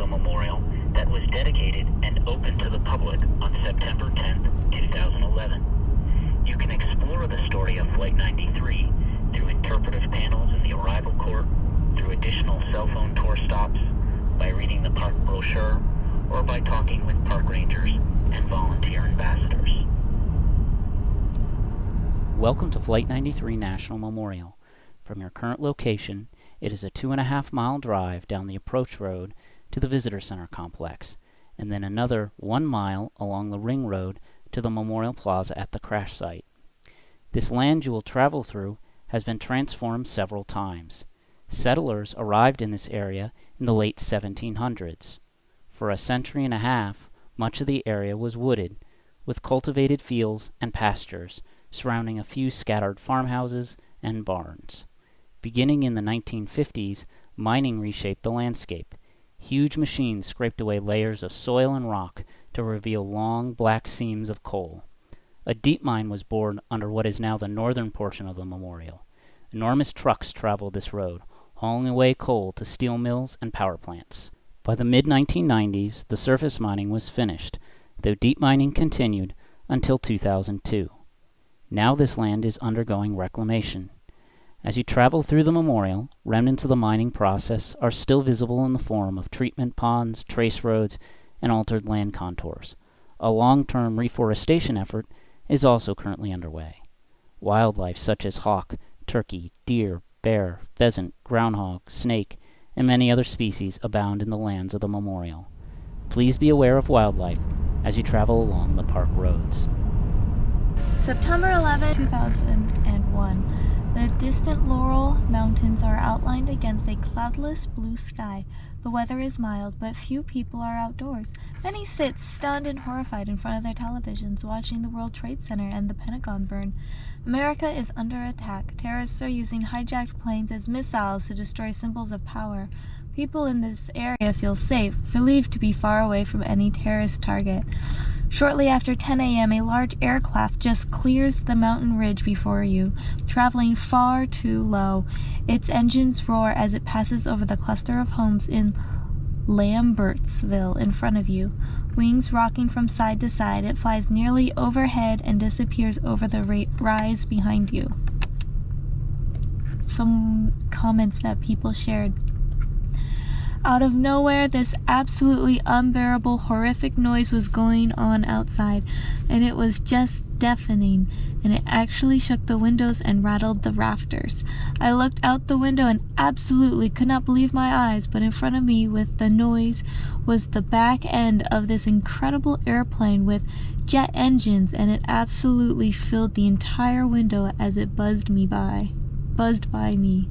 Memorial that was dedicated and opened to the public on September 10, 2011. You can explore the story of Flight 93 through interpretive panels in the arrival court, through additional cell phone tour stops, by reading the park brochure, or by talking with park rangers and volunteer ambassadors. Welcome to Flight 93 National Memorial. From your current location, it is a 2.5-mile drive down the approach road to the Visitor Center complex, and then another 1 mile along the ring road to the Memorial Plaza at the crash site. This land you will travel through has been transformed several times. Settlers arrived in this area in the late 1700s. For a century and a half, much of the area was wooded, with cultivated fields and pastures surrounding a few scattered farmhouses and barns. Beginning in the 1950s, mining reshaped the landscape. Huge machines scraped away layers of soil and rock to reveal long, black seams of coal. A deep mine was bored under what is now the northern portion of the memorial. Enormous trucks traveled this road, hauling away coal to steel mills and power plants. By the mid-1990s, the surface mining was finished, though deep mining continued until 2002. Now this land is undergoing reclamation. As you travel through the memorial, remnants of the mining process are still visible in the form of treatment ponds, trace roads, and altered land contours. A long-term reforestation effort is also currently underway. Wildlife such as hawk, turkey, deer, bear, pheasant, groundhog, snake, and many other species abound in the lands of the memorial. Please be aware of wildlife as you travel along the park roads. September 11, 2001. The distant Laurel Mountains are outlined against a cloudless blue sky. The weather is mild, but few people are outdoors. Many sit stunned and horrified in front of their televisions, watching the World Trade Center and the Pentagon burn. America is under attack. Terrorists are using hijacked planes as missiles to destroy symbols of power. People in this area feel safe, believed to be far away from any terrorist target. Shortly after 10 a.m., a large aircraft just clears the mountain ridge before you, traveling far too low. Its engines roar as it passes over the cluster of homes in Lambertsville in front of you. Wings rocking from side to side, it flies nearly overhead and disappears over the rise behind you. Some comments that people shared. Out of nowhere, this absolutely unbearable, horrific noise was going on outside, and it was just deafening, and it actually shook the windows and rattled the rafters. I looked out the window and absolutely could not believe my eyes, but in front of me with the noise was the back end of this incredible airplane with jet engines, and it absolutely filled the entire window as it buzzed by me.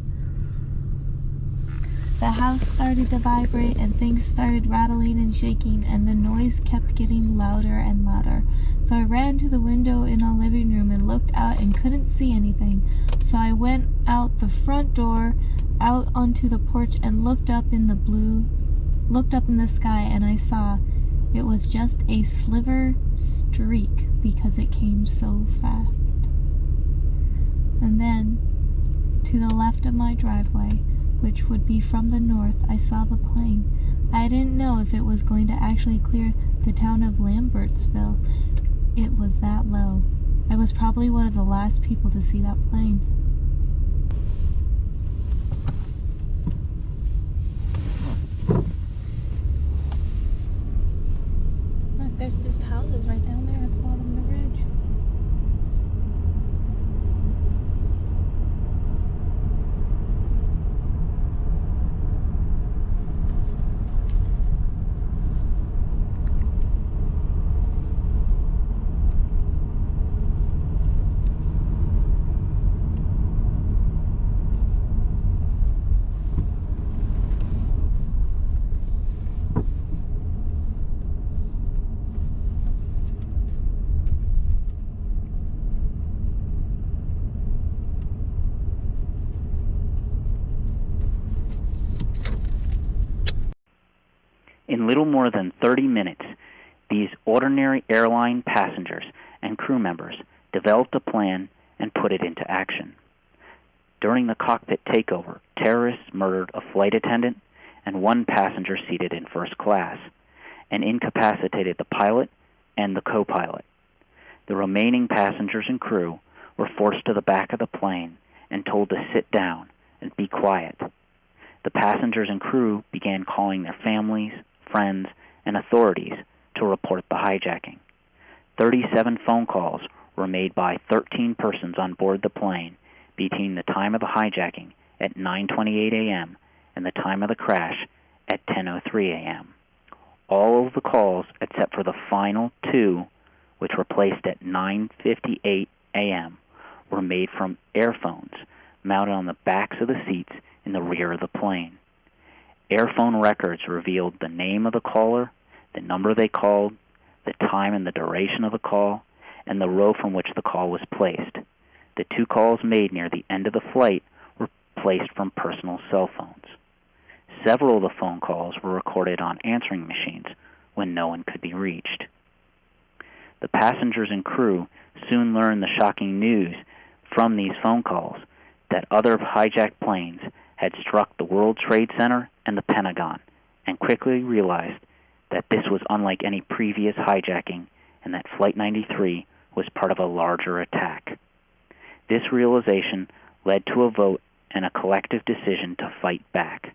The house started to vibrate and things started rattling and shaking, and the noise kept getting louder and louder. So I ran to the window in our living room and looked out and couldn't see anything. So I went out the front door, out onto the porch, and looked up in the sky, and I saw it was just a sliver streak because it came so fast. And then, to the left of my driveway, which would be from the north, I saw the plane. I didn't know if it was going to actually clear the town of Lambertsville. It was that low. I was probably one of the last people to see that plane. Look, there's just houses right down there at the bottom of the ridge. In little more than 30 minutes, these ordinary airline passengers and crew members developed a plan and put it into action. During the cockpit takeover, terrorists murdered a flight attendant and 1 passenger seated in first class, and incapacitated the pilot and the co-pilot. The remaining passengers and crew were forced to the back of the plane and told to sit down and be quiet. The passengers and crew began calling their families, friends, and authorities to report the hijacking. 37 phone calls were made by 13 persons on board the plane between the time of the hijacking at 9:28 a.m. and the time of the crash at 10:03 a.m. All of the calls, except for the final 2, which were placed at 9:58 a.m., were made from airphones mounted on the backs of the seats in the rear of the plane. Airphone records revealed the name of the caller, the number they called, the time and the duration of the call, and the row from which the call was placed. The 2 calls made near the end of the flight were placed from personal cell phones. Several of the phone calls were recorded on answering machines when no one could be reached. The passengers and crew soon learned the shocking news from these phone calls that other hijacked planes had struck the World Trade Center and the Pentagon, and quickly realized that this was unlike any previous hijacking and that Flight 93 was part of a larger attack. This realization led to a vote and a collective decision to fight back.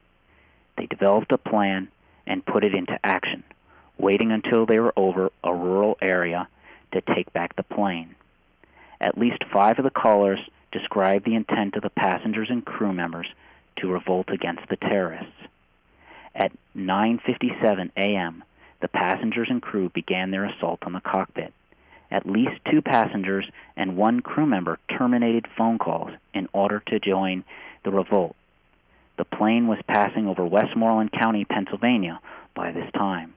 They developed a plan and put it into action, waiting until they were over a rural area to take back the plane. At least 5 of the callers described the intent of the passengers and crew members to revolt against the terrorists. At 9:57 a.m., the passengers and crew began their assault on the cockpit. At least 2 passengers and 1 crew member terminated phone calls in order to join the revolt. The plane was passing over Westmoreland County, Pennsylvania by this time.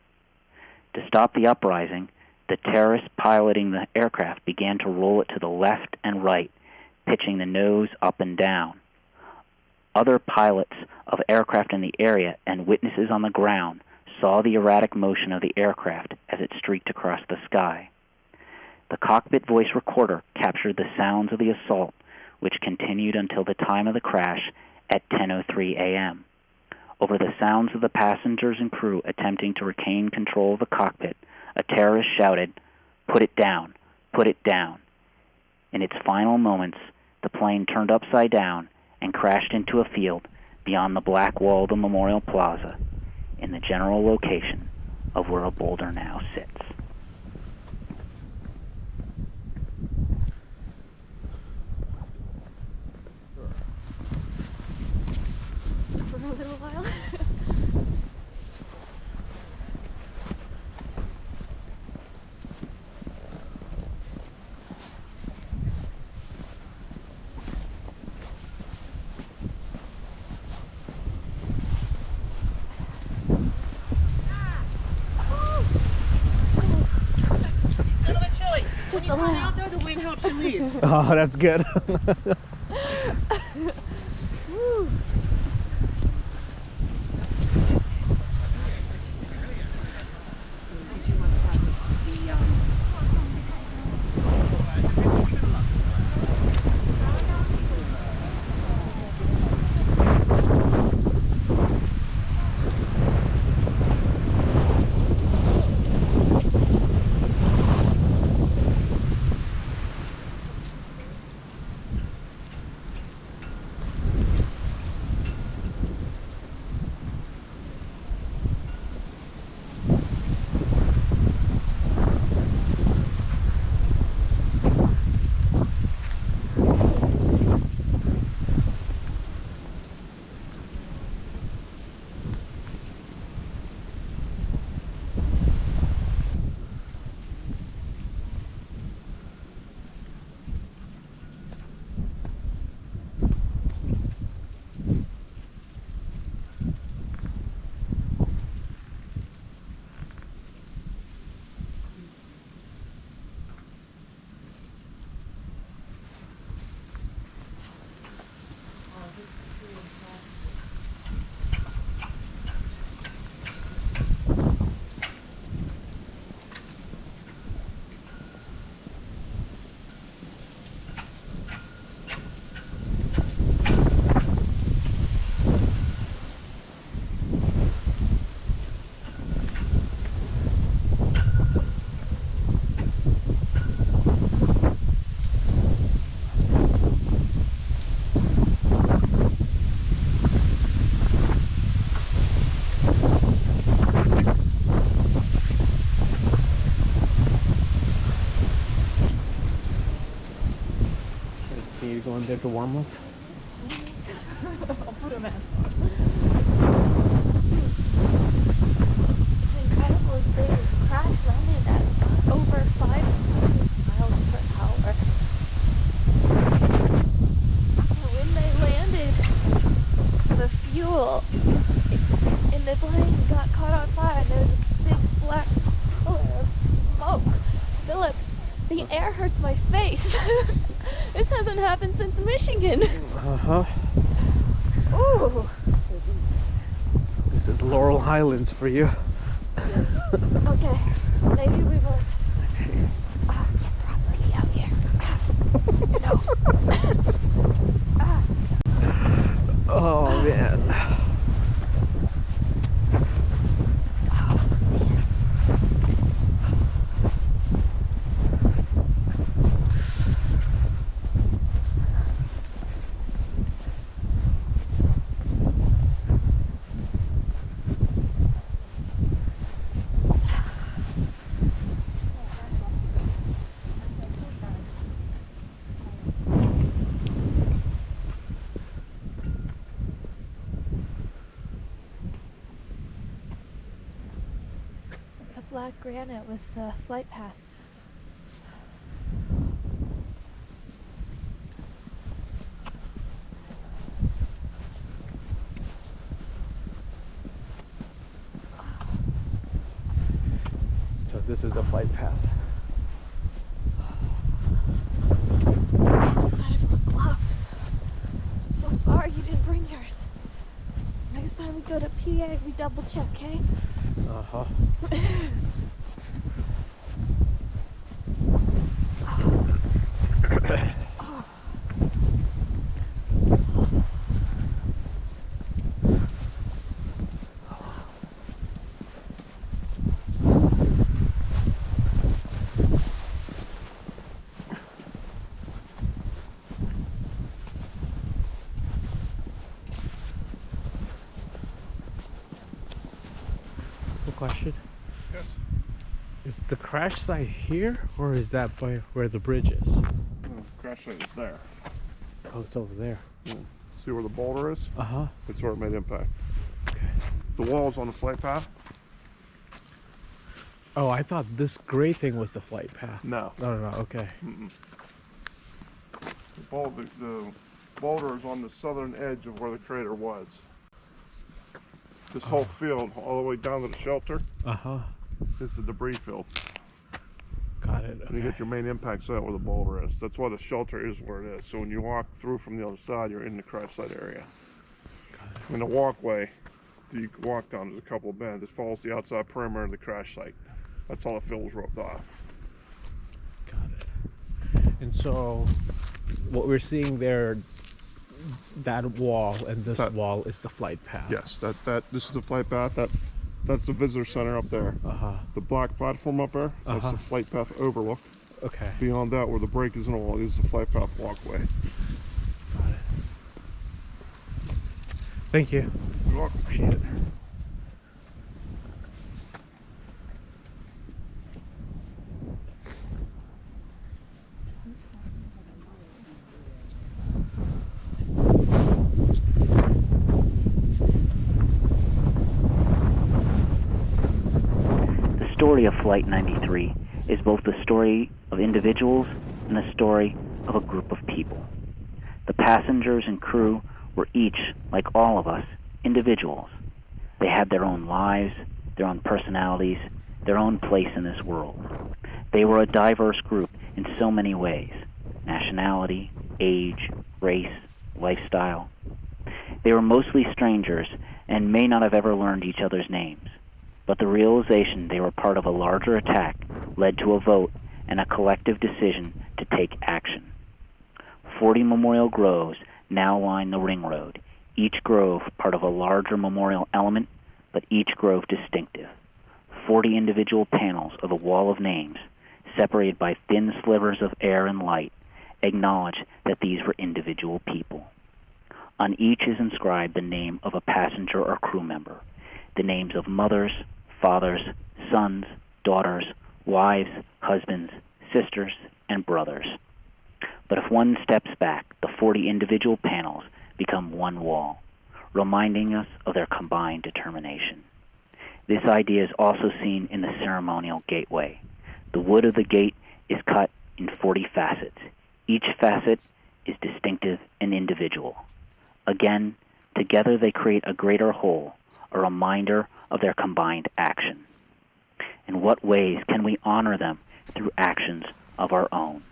To stop the uprising, the terrorists piloting the aircraft began to roll it to the left and right, pitching the nose up and down. Other pilots of aircraft in the area and witnesses on the ground saw the erratic motion of the aircraft as it streaked across the sky. The cockpit voice recorder captured the sounds of the assault, which continued until the time of the crash at 10:03 a.m. Over the sounds of the passengers and crew attempting to regain control of the cockpit, a terrorist shouted, "Put it down! Put it down!" In its final moments, the plane turned upside down and crashed into a field beyond the black wall of the Memorial Plaza, in the general location of where a boulder now sits. For a little while. Just a little. Out there, the wind helps you leave. Oh, that's good. Woo. like a warm up? I'll put a mask on. It's incredible. They crash landed at over 500 miles per hour. And when they landed, the fuel in the plane got caught on fire and there was a big black pillar of smoke. Philip, the air hurts my face. This hasn't happened since Michigan. Uh-huh. Ooh. This is Laurel Highlands for you. Okay, maybe we will get property out here. No. Oh, man. The black granite was the flight path. So this is the flight path. I'm glad I brought gloves. So sorry you didn't bring yours. Next time we go to PA, we double check, okay? Uh-huh. Question. Yes. Is the crash site here, or is that by where the bridge is? Crash site is there. Oh, it's over there. See where the boulder is? Uh-huh. It's where it made impact. Okay. The wall's on the flight path? Oh, I thought this gray thing was the flight path. No. No, okay. The boulder is on the southern edge of where the crater was. This whole field, all the way down to the shelter, Uh-huh. is the debris field. Got it. And you Okay. get your main impact site where the boulder is. That's why the shelter is where it is. So when you walk through from the other side, you're in the crash site area. In the walkway that you can walk down, there's a couple of bends. It follows the outside perimeter of the crash site. That's all the field's roped off. Got it. And so, what we're seeing there, that wall and this wall is the flight path. Yes, this is the flight path. That's the visitor center up there. Uh-huh. The black platform up there, that's Uh-huh. the flight path overlook. Okay. Beyond that, where the break is and all, is the flight path walkway. Got it. Thank you. You're welcome. Appreciate it. The story of Flight 93 is both the story of individuals and the story of a group of people. The passengers and crew were each, like all of us, individuals. They had their own lives, their own personalities, their own place in this world. They were a diverse group in so many ways: nationality, age, race, lifestyle. They were mostly strangers and may not have ever learned each other's names, but the realization they were part of a larger attack led to a vote and a collective decision to take action. 40 memorial groves now line the ring road, each grove part of a larger memorial element, but each grove distinctive. 40 individual panels of a wall of names, separated by thin slivers of air and light, acknowledge that these were individual people. On each is inscribed the name of a passenger or crew member, the names of mothers, fathers, sons, daughters, wives, husbands, sisters, and brothers. But if one steps back, the 40 individual panels become one wall, reminding us of their combined determination. This idea is also seen in the ceremonial gateway. The wood of the gate is cut in 40 facets. Each facet is distinctive and individual. Again, together they create a greater whole, a reminder of their combined action. In what ways can we honor them through actions of our own?